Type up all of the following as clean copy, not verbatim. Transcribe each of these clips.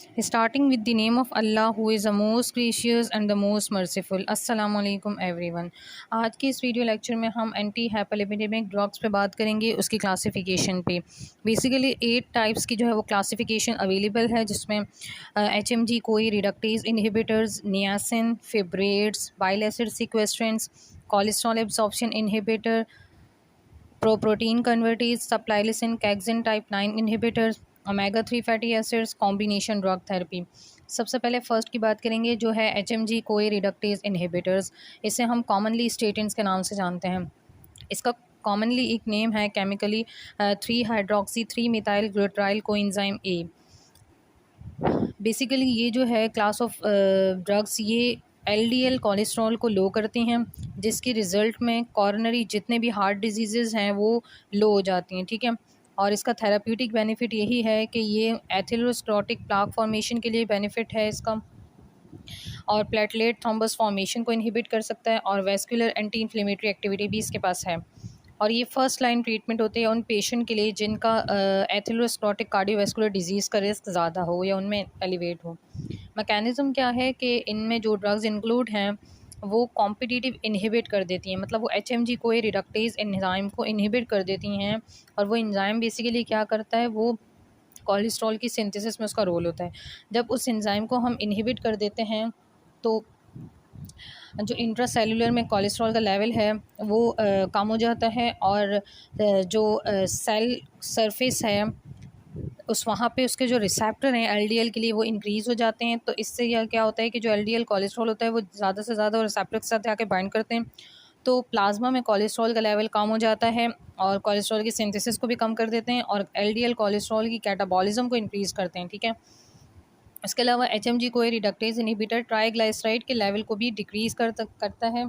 Starting with the name of Allah who is the most gracious and the most merciful. अस्सलाम वालेकुम everyone. आज के इस video lecture में हम एंटी हाइपरलिपिडेमिक ड्रग्स पे बात करेंगे, उसकी क्लासिफिकेशन पे। बेसिकली 8 टाइप्स की जो है वो क्लासिफिकेशन अवेलेबल है, जिसमें HMG CoA reductase inhibitors, niacin, fibrates, bile acid sequestrants, cholesterol absorption inhibitor, protein convertase, subtilisin, kexin type 9 inhibitors, omega 3 fatty acids, combination drug therapy. सबसे पहले फ़र्स्ट की बात करेंगे जो है HMG कोई रिडक्टेज इनहिबिटर्स। इसे हम कॉमनली स्टेटिन्स के नाम से जानते हैं। इसका कॉमनली एक नेम है chemically 3 hydroxy 3 methyl glutaryl coenzyme A. Basically ये जो है क्लास ऑफ ड्रग्स ये LDL कोलेस्ट्रॉल को लो करते हैं, जिसके रिज़ल्ट में कॉरोनरी जितने भी हार्ट डिजीज़ हैं वो लो हो जाती हैं, ठीक है। और इसका थेराप्यूटिक बेनिफिट यही है कि ये एथेरोस्क्लेरोटिक प्लाक फॉर्मेशन के लिए बेनिफिट है इसका, और प्लेटलेट थ्रोम्बस फॉर्मेशन को इनहिबिट कर सकता है, और वेस्कुलर एंटी इन्फ्लेमेटरी एक्टिविटी भी इसके पास है। और ये फर्स्ट लाइन ट्रीटमेंट होते हैं उन पेशेंट के लिए जिनका एथेरोस्क्लेरोटिक कार्डियोवैस्कुलर डिजीज़ का रिस्क ज़्यादा हो या उनमें एलिवेट हो। मैकेनिज़्म क्या है कि इनमें जो ड्रग्स इंक्लूड हैं वो कॉम्पिटिटिव इनहिबिट कर देती हैं, मतलब वो HMG कोई रिडक्टेज एंजाइम को इनहिबिट कर देती हैं। और वो एंजाइम बेसिकली क्या करता है, वो कोलेस्ट्रॉल की सिंथेसिस में उसका रोल होता है। जब उस एंजाइम को हम इनहिबिट कर देते हैं तो जो इंट्रासेलुलर में कोलेस्ट्रॉल का लेवल है वो कम हो जाता है, और जो सेल सरफेस है उस वहाँ पे उसके जो रिसेप्टर हैं LDL के लिए वो इंक्रीज़ हो जाते हैं। तो इससे यह क्या होता है कि जो LDL कोलेस्ट्रॉल होता है वो ज़्यादा से ज़्यादा रिसेप्टर के साथ आके बाइंड करते हैं, तो प्लाज्मा में कोलेस्ट्रॉल का लेवल कम हो जाता है, और कोलेस्ट्रॉल की सिंथेसिस को भी कम कर देते हैं, और LDL कोलेस्ट्रॉल की कैटाबॉलिज्म को इंक्रीज़ करते हैं, ठीक है। इसके अलावा HMG CoA reductase inhibitor triglyceride के लेवल को भी डिक्रीज़ करता है,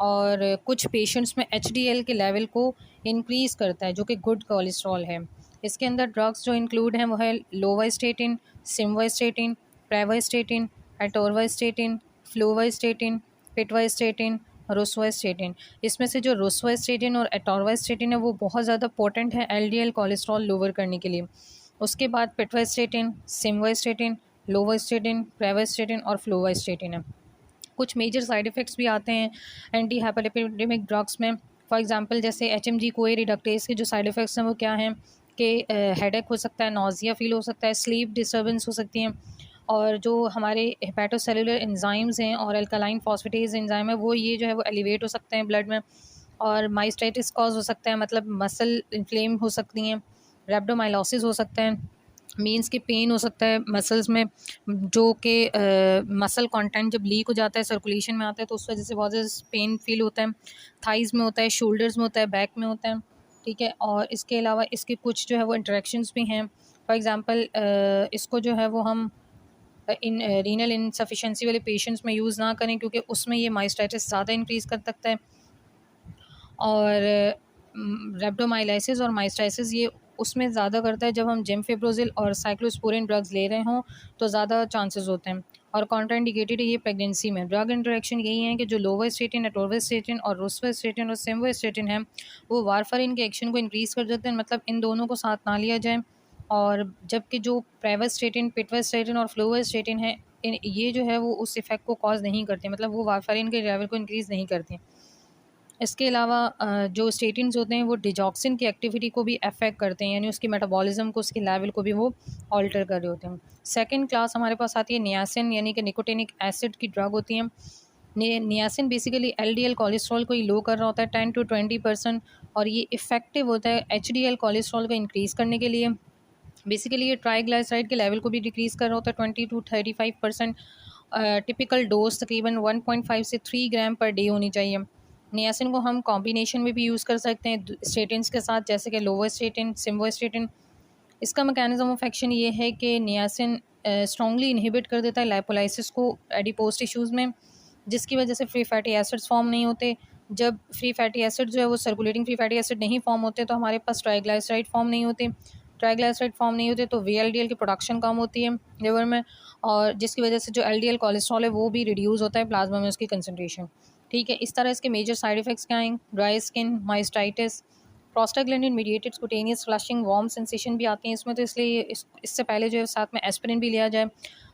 और कुछ पेशेंट्स में HDL के लेवल को इंक्रीज़ करता है, जो कि गुड कोलेस्ट्रॉल है। इसके अंदर ड्रग्स जो इंक्लूड हैं वो है लोवास्टेटिन, सिम्वास्टेटिन, प्रेवास्टेटिन, एटोरवास्टेटिन, फ्लूवास्टेटिन, पिटवास्टेटिन, रोसवास्टेटिन। इसमें से जो रोसवास्टेटिन और एटोरवास्टेटिन है वो बहुत ज़्यादा पोटेंट है LDL कोलेस्ट्रॉल लोअर करने के लिए। उसके बाद पिटवास्टेटिन, सिम्वास्टेटिन, लोवास्टेटिन, प्रेवास्टेटिन और फ्लूवास्टेटिन है। कुछ मेजर साइड इफ़ेक्ट्स भी आते हैं एंटी हाइपरलिपिडेमिक ड्रग्स में। फॉर एग्जांपल जैसे HMG कोई रिडक्टेज के जो साइड इफ़ेक्ट्स हैं वो क्या हैं कि हेडेक हो सकता है, नौजिया फील हो सकता है, स्लीप डिस्टर्बेंस हो सकती हैं, और जो हमारे हेपेटोसेलुलर एंजाइम्स हैं और अल्कलाइन फॉस्फेटेज एंजाइम है वो ये जो है वो एलिवेट हो सकते हैं ब्लड में, और माइस्टाइटिस कॉज हो सकता है, मतलब मसल इन्फ्लेम हो सकती हैं, रेब्डोमाइलोसिस हो सकता है, मीन्स कि पेन हो सकता है मसल्स में, जो कि मसल कंटेंट जब लीक हो जाता है सर्कुलेशन में आता है तो उस वजह से बहुत ज़्यादा पेन फील होता है, थाइज़ में होता है, शोल्डर्स में होता है, बैक में होता है, ठीक है। और इसके अलावा इसके कुछ जो है वो इंटरेक्शंस भी हैं। फॉर एग्जांपल इसको जो है वो हम इन रीनल इनसफिशेंसी वाले पेशेंट्स में यूज़ ना करें, क्योंकि उसमें ये माइस्टाइटिस ज़्यादा इंक्रीज़ कर सकता है, और रेब्डोमाइलिसिस और माइस्टाइसिस ये उसमें ज़्यादा करता है जब हम जेमफेब्रोजिल और साइक्लोस्पोरिन ड्रग्स ले रहे हों तो ज़्यादा चांसेस होते हैं, और कॉन्ट्राइंडिकेटेड है ये प्रेगनेंसी में। ड्रग इंटरेक्शन यही है कि जो लोवास्टेटिन, एटोरवास्टेटिन और रोसवास्टेटिन और सिम्वास्टेटिन है वो वारफारिन के एक्शन को इंक्रीज़ कर देते हैं, मतलब इन दोनों को साथ ना लिया जाए। और जबकि जो प्रेवास्टेटिन, पिटवास्टेटिन और फ्लूवास्टेटिन है ये जो है वो उस इफ़ेक्ट को कॉज नहीं करते, मतलब वो वारफारिन के लेवल को इंक्रीज़ नहीं करते। इसके अलावा जो स्टेटिन्स होते हैं वो डिजॉक्सिन की एक्टिविटी को भी अफेक्ट करते हैं, यानी उसकी मेटाबॉलिज्म को, उसके लेवल को भी वो ऑल्टर कर रहे होते हैं। सेकंड क्लास हमारे पास आती है नियासिन, यानी कि निकोटिनिक एसिड की ड्रग होती हैं। नियासिन बेसिकली LDL कोलेस्ट्रॉल को ही लो कर रहा होता है 10 to 20%, और ये इफ़ेक्टिव होता है HDL कोलेस्ट्रॉल को इंक्रीज़ करने के लिए। बेसिकली ये ट्राइग्लाइसराइड के लेवल को भी डिक्रीज़ कर रहा होता है 20 to 35%। टिपिकल डोज तकरीबन 1.5 से 3 ग्राम पर डे होनी चाहिए। नियासिन को हम कॉम्बिनेशन में भी यूज़ कर सकते हैं स्टेटिन्स के साथ, जैसे कि लोवास्टेटिन, सिम्वास्टेटिन। इसका मैकेनिज्म ऑफ एक्शन ये है कि नियासिन स्ट्रॉन्गली इनहिबिट कर देता है लाइपोलाइसिस को एडिपोज टिश्यूज़ में, जिसकी वजह से फ्री फैटी एसिड्स फॉर्म नहीं होते। जब फ्री फैटी एसिड जो है वो सर्कुलेटिंग फ्री फैटी एसिड नहीं फॉर्म होते तो हमारे पास ट्राइग्लाइसराइड फॉर्म नहीं होते। ट्राइग्लाइसराइड फॉर्म नहीं होते तो VLDL की प्रोडक्शन कम होती है लिवर में, और जिसकी वजह से जो LDL कोलेस्ट्रॉल है वो भी रिड्यूस होता है प्लाज्मा में उसकी कंसनट्रेशन, ठीक है। इस तरह इसके मेजर साइड इफ़ेक्ट्स क्या हैं? Dry skin, myositis, prostaglandin mediated cutaneous flushing warm sensation भी आती है इसमें, तो इसलिए इससे पहले जो है साथ में एस्पिरिन भी लिया जाए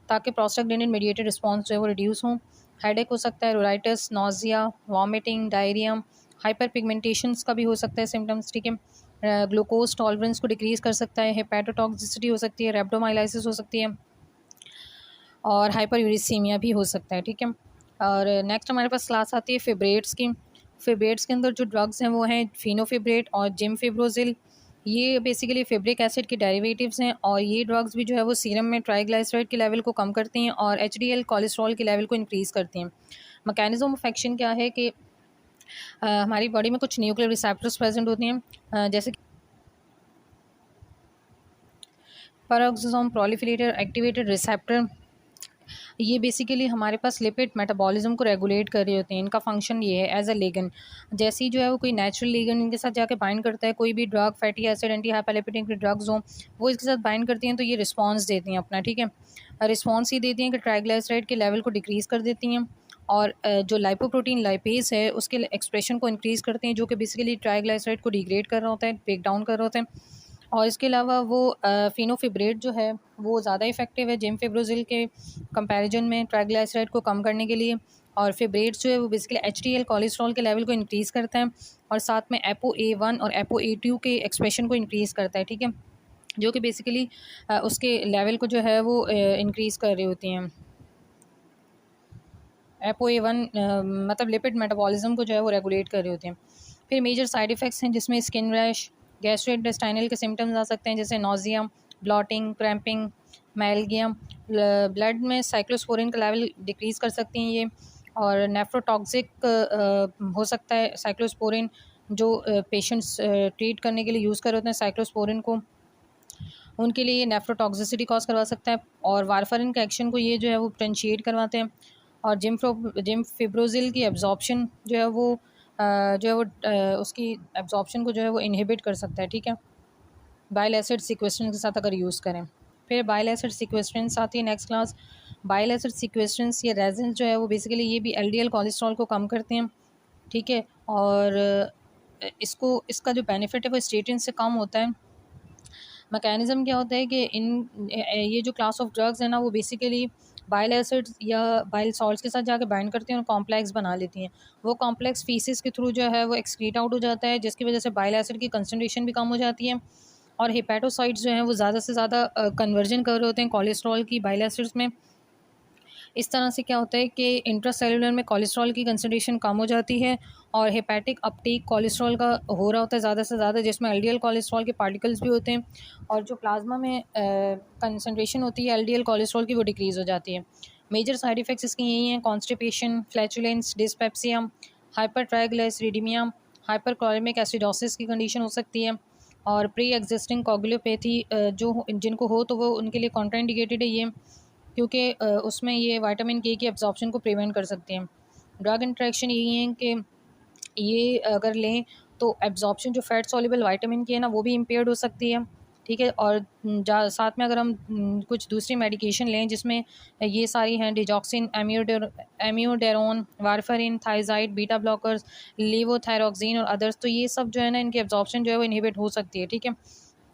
ताकि प्रोस्टाग्लैंडिन मीडिएटेड रिस्पॉन्स जो है वो रिड्यूस हो। हेडेक हो सकता है, pruritus, nausea, vomiting, diarrhoea, hyper pigmentations का भी हो सकता है सिम्टम्स, ठीक है। ग्लूकोज टॉलरेंस को डिक्रीज़ कर सकता है, हेपेटोटॉक्सिसिटी हो सकती है, रेब्डोमाइलाइसिस हो सकती है और हाइपर यूरिसीमिया भी हो सकता है, ठीक है। और नेक्स्ट हमारे पास क्लास आती है फिब्रेट्स की। फिब्रेट्स के अंदर जो ड्रग्स हैं वो हैं फिनोफिब्रेट और जिमफिब्रोजिल। ये बेसिकली फेब्रिक एसिड के डेरिवेटिव्स हैं और ये ड्रग्स भी जो है वो सीरम में ट्राइग्लिसराइड के लेवल को कम करती हैं और एचडीएल कोलेस्ट्रॉल के लेवल को इंक्रीज़ करती हैं। मैकेनिज्म ऑफ एक्शन क्या है कि हमारी बॉडी में कुछ न्यूक्लियर रिसेप्टर्स प्रेजेंट होती हैं, जैसे पेरोक्सोसोम प्रोलिफरेटर एक्टिवेटेड रिसेप्टर। ये बेसिकली हमारे पास लिपिड मेटाबॉलिज्म को रेगुलेट कर रहे होते हैं। इनका फंक्शन ये है एज अ लिगेंड, जैसे ही जो है वो कोई नेचुरल लिगेंड इनके साथ जाके बाइंड करता है, कोई भी drug, fatty acid, anti hyperlipidemic drugs हों वो इसके साथ बाइंड करती हैं तो ये रिस्पॉन्स देती हैं अपना, ठीक है। रिस्पॉन्स ये देती हैं कि ट्राइग्लिसराइड के लेवल को डिक्रीज़ कर देती हैं और जो लाइपोप्रोटीन लाइपेज है उसके एक्सप्रेशन को इंक्रीज़ करते हैं, जो कि बेसिकली ट्राइग्लिसराइड को डिग्रेड कर रहा होता है, ब्रेक डाउन कर रहा होता है। और इसके अलावा वो फिनोफिब्रेट जो है वो ज़्यादा इफेक्टिव है जिमफिब्रोजिल के कंपैरिजन में ट्राइग्लिसराइड को कम करने के लिए। और फिब्रेट्स जो है वो बेसिकली एचडीएल कोलेस्ट्रॉल के लेवल को इंक्रीज़ करता है और साथ में ApoA1 और ApoA2 के एक्सप्रेशन को इंक्रीज़ करता है, ठीक है, जो कि बेसिकली उसके लेवल को जो है वो इंक्रीज़ कर रही होती हैं। ApoA1 मतलब लिपिड मेटाबॉलिज्म को जो है वो रेगुलेट कर रहे होते हैं। फिर मेजर साइड इफ़ेक्ट्स हैं जिसमें स्किन रैश, गैस्ट्रोइंटेस्टाइनल के सिम्टम्स आ सकते हैं जैसे नोजिया, ब्लॉटिंग, क्रैम्पिंग, मैल्गिया। ब्लड में साइक्लोस्पोरिन का लेवल डिक्रीज़ कर सकती हैं ये और नेफ्रोटॉक्सिक हो सकता है साइक्लोस्पोरिन, जो पेशेंट्स ट्रीट करने के लिए यूज़ कर रहे होते हैं साइक्लोस्पोरिन को, उनके लिए ये नेफ्रोटॉक्सिसिटी कॉज करवा सकता है। और वारफारिन के एक्शन को ये जो है वो पोटेंशिएट करवाते हैं और जिमफिब्रोजिल की एब्जॉर्प्शन जो है वो उसकी एब्जॉर्प्शन को जो है वो इनहिबिट कर सकता है, ठीक है, बाइल एसिड सीक्वेस्ट्रेंस के साथ अगर यूज़ करें। फिर बाइल एसिड सीक्वेस्ट्रेंस आती है नेक्स्ट क्लास। बाइल एसिड सीक्वेस्ट्रेंस या रेजिन जो है वो बेसिकली ये भी एलडीएल कोलेस्ट्रॉल को कम करते हैं, ठीक है, और इसका जो बेनिफिट है वो स्टेटिन से कम होता है। मैकेनिज़्म क्या होता है कि ये जो क्लास ऑफ ड्रग्स है ना वो बेसिकली बाइल एसिड्स या बाइल सॉल्ट्स के साथ जाके बाइंड करती हैं और कॉम्प्लेक्स बना लेती हैं। वो कॉम्प्लेक्स फीसिस के थ्रू जो है वो एक्सक्रीट आउट हो जाता है, जिसकी वजह से बाइल एसिड की कंसनट्रेशन भी कम हो जाती है और हेपेटोसाइट्स जो हैं वो ज़्यादा से ज़्यादा कन्वर्जन कर रहे होते हैं कोलेस्ट्रॉल की बाइल एसिड्स में। इस तरह से क्या होता है कि इंट्रासेलुलर में कोलेस्ट्रॉल की कंसंट्रेशन कम हो जाती है और हेपेटिक अपटेक कोलेस्ट्रॉल का हो रहा होता है ज़्यादा से ज़्यादा, जिसमें एलडीएल कोलेस्ट्रॉल के पार्टिकल्स भी होते हैं और जो प्लाज्मा में कंसंट्रेशन होती है एलडीएल कोलेस्ट्रॉल की वो डिक्रीज़ हो जाती है। मेजर साइड इफ़ेक्ट्स इसकी यही हैं constipation, flatulence, dyspepsia, hyper triglyceridemia, hyperchloremic acidosis की कंडीशन हो सकती है और प्री एग्जिस्टिंग कोगुलोपैथी जो जिनको हो तो वो उनके लिए कॉन्ट्राइंडिकेटेड है ये, क्योंकि उसमें ये विटामिन के की एब्जॉर्प्शन को प्रिवेंट कर सकते हैं। ड्रग इंटरेक्शन यही है कि ये अगर लें तो एब्जॉर्प्शन जो फैट सॉल्युबल विटामिन की है ना वो भी इम्पेयर्ड हो सकती है, ठीक है, और साथ में अगर हम कुछ दूसरी मेडिकेशन लें जिसमें ये सारी हैं digoxin, amiodarone, warfarin, thiazide, beta blockers, levothyroxine और अदर्स, तो ये सब जो है ना इनकी एब्जॉर्प्शन जो है वो इनहिबिट हो सकती है, ठीक है,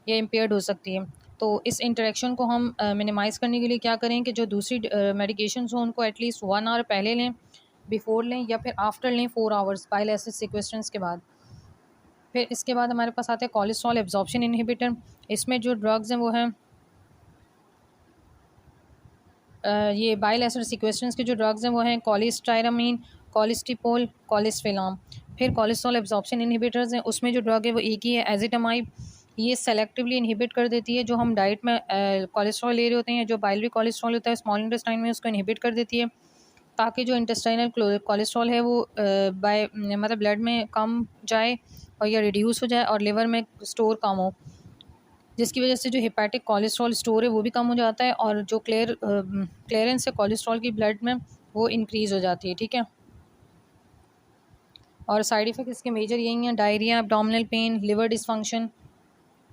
या इम्पेयर्ड हो सकती है। तो इस इंटरेक्शन को हम मिनिमाइज़ करने के लिए क्या करें कि जो दूसरी मेडिकेशंस हों उनको एटलीस्ट 1 आवर पहले लें, बिफोर लें या फिर आफ्टर लें 4 आवर्स बाइल एसिड सीक्वेस्ट्रेंस के बाद। फिर इसके बाद हमारे पास आता है कोलेस्ट्रॉल एब्जॉर्प्शन इनहिबिटर। इसमें जो ड्रग्स हैं वो हैं ये बाइल एसिड सीक्वेस्ट्रेंस के जो ड्रग्स हैं वो हैं कोलेस्टायरामीन, कोलेस्टिपोल, कोलेस्फेलाम। फिर कोलेस्ट्रॉल एब्जॉर्प्शन इनहिबिटर्स हैं, उसमें जो ड्रग है वो एक ही है एजिटामाइब। ये सेलेक्टिवली इनहिबिट कर देती है जो हम डाइट में कोलेस्ट्रॉल ले रहे होते हैं, जो बाइलरी कोलेस्ट्रॉल होता है स्मॉल इंटेस्टाइन में उसको इनहिबिट कर देती है ताकि जो इंटेस्टाइनल कोलेस्ट्रॉल है वो मतलब ब्लड में कम जाए और या रिड्यूस हो जाए और लिवर में स्टोर कम हो, जिसकी वजह से जो हेपेटिक कोलेस्ट्रॉल स्टोर है वो भी कम हो जाता है और जो क्लियरेंस है कोलेस्ट्रॉल की ब्लड में वो इंक्रीज़ हो जाती है, ठीक है। और साइड इफ़ेक्ट इसके मेजर यही हैं diarrhoea, abdominal pain, liver dysfunction.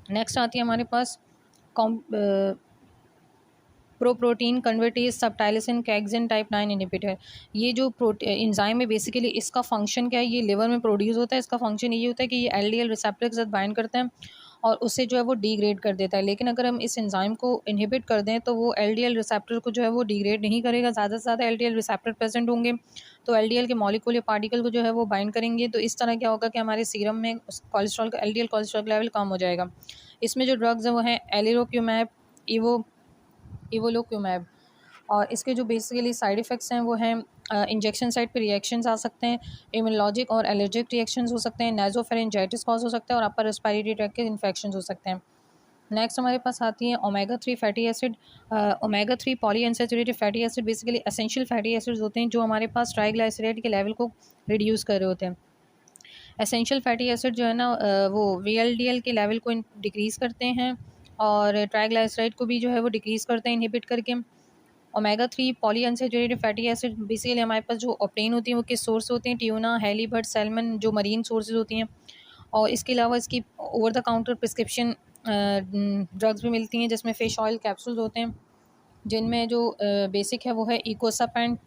Next आती है हमारे पास protein convertase subtilisin kexin type 9 inhibitor. ये जो एंजाइम है बेसिकली इसका फंक्शन क्या है, ये लिवर में प्रोड्यूस होता है। इसका फंक्शन ये होता है कि ये एलडीएल रिसेप्टर के साथ बाइंड करता है और उससे जो है वो डिग्रेड कर देता है। लेकिन अगर हम इस एंजाइम को इनहिबिट कर दें तो वो एलडीएल रिसेप्टर को जो है वो डिग्रेड नहीं करेगा। ज़्यादा से ज़्यादा एलडीएल रिसेप्टर प्रेजेंट होंगे तो एलडीएल के मॉलिक्यूल या पार्टिकल को जो है वो बाइंड करेंगे। तो इस तरह क्या होगा कि हमारे सीरम में कोलेस्ट्रॉल का एलडीएल कोलेस्ट्रॉल लेवल कम हो जाएगा। इसमें जो ड्रग्स हैं वो हैं एलिरोक्यूमैब, इवोलोक्यूमैब। और इसके जो बेसिकली साइड इफ़ेक्ट्स हैं वो हैं इंजेक्शन साइट पे रिएक्शंस आ सकते हैं, इम्यूनोलॉजिक और एलर्जिक रिएक्शंस हो सकते हैं, नासोफेरिंजाइटिस कॉज हो सकता है और अपर रेस्पिरेटरी ट्रैक्ट के इन्फेक्शंस हो सकते हैं। नेक्स्ट हमारे पास आती है omega 3 fatty acid. Omega 3 polyunsaturated fatty acid basically essential fatty acids होते हैं जो हमारे पास ट्राइग्लाइसराइड के लेवल को रिड्यूस कर रहे होते हैं। एसेंशियल फैटी एसिड जो है ना वो वीएलडीएल के लेवल को डिक्रीज़ करते हैं और ट्राइग्लाइसराइड को भी जो है वो डिक्रीज़ करते हैं इनहिबिट करके। Omega 3 polyunsaturated fatty acid basically हमारे पास जो ऑप्टेन होती हैं वो किस सोर्स होते हैं, ट्यूना, हेलीबर्ट, सैल्मन, जो मरीन सोर्सेज होती हैं। और इसके अलावा इसकी over the counter prescription drugs भी मिलती हैं जिसमें फ़िश ऑयल कैप्सूल्स होते हैं जिनमें जो बेसिक है वो है इकोसापेंट।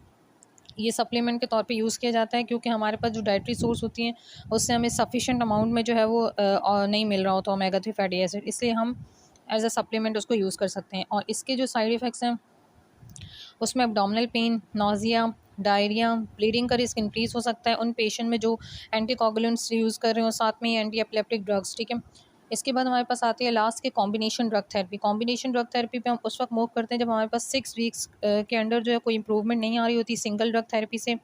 ये सप्लीमेंट के तौर पे यूज़ किया जाता है क्योंकि हमारे पास जो डाइटरी सोर्स होती हैं उससे हमें सफिशेंट अमाउंट में जो है वो नहीं मिल रहा होता ओमेगा 3 फैटी एसिड, इसलिए हम एज अ सप्लीमेंट उसको यूज़ कर सकते हैं। और इसके जो साइड इफ़ेक्ट्स हैं उसमें abdominal pain, nausea, diarrhoea, bleeding का रिस्क इंक्रीज़ हो सकता है उन पेशेंट में जो एंटीकोगुलेंट्स यूज़ कर रहे हो, साथ में एंटी एपिलेप्टिक ड्रग्स, ठीक है। इसके बाद हमारे पास आती है लास्ट के combination drug therapy. Combination drug therapy पे हम उस वक्त मूव करते हैं जब हमारे पास 6 वीक्स के अंडर जो है कोई इंप्रूवमेंट नहीं आ रही होती सिंगल ड्रग थेरेपी से,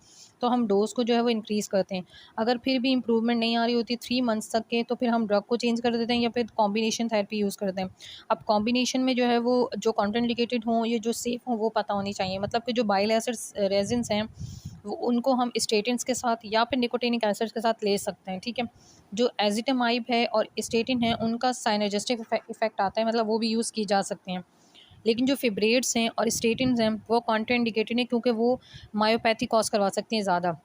तो हम डोज़ को जो है वो इंक्रीज़ करते हैं। अगर फिर भी इंप्रूवमेंट नहीं आ रही होती 3 मंथ्स तक के, तो फिर हम ड्रग को चेंज कर देते हैं या फिर कॉम्बिनेशन थेरेपी यूज़ करते हैं। अब कॉम्बिनेशन में जो है वो जो कॉन्ट्राइंडिकेटेड हों या जो सेफ़ हों वो पता होनी चाहिए। मतलब कि जो बाइल एसिड्स रेज़िन्स हैं वो उनको हम स्टेटिन्स के साथ या फिर निकोटिनिक एसिड्स के साथ ले सकते हैं, ठीक है। जो एज़िटामाइब है और स्टेटिन है उनका साइनर्जिस्टिक इफ़ेक्ट आता है, मतलब वो भी यूज़ की जा सकते हैं। लेकिन जो फिब्रेट्स हैं और स्टेटिन्स हैं वो कॉन्ट्राइंडिकेटेड हैं क्योंकि वो मायोपैथी कॉज करवा सकती हैं ज़्यादा।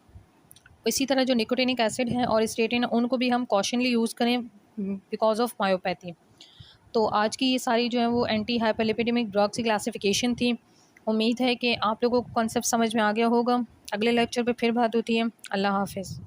इसी तरह जो निकोटिनिक एसिड है और स्टेटिन है उनको भी हम कॉशनली यूज़ करें बिकॉज ऑफ मायोपैथी। तो आज की ये सारी जो है वो एंटी हाइपरलिपिडेमिक ड्रग्स की क्लासिफिकेशन थी। उम्मीद है कि आप लोगों को कॉन्सेप्ट समझ में आ गया होगा। अगले लेक्चर पे फिर बात होती है। अल्लाह हाफ़िज़।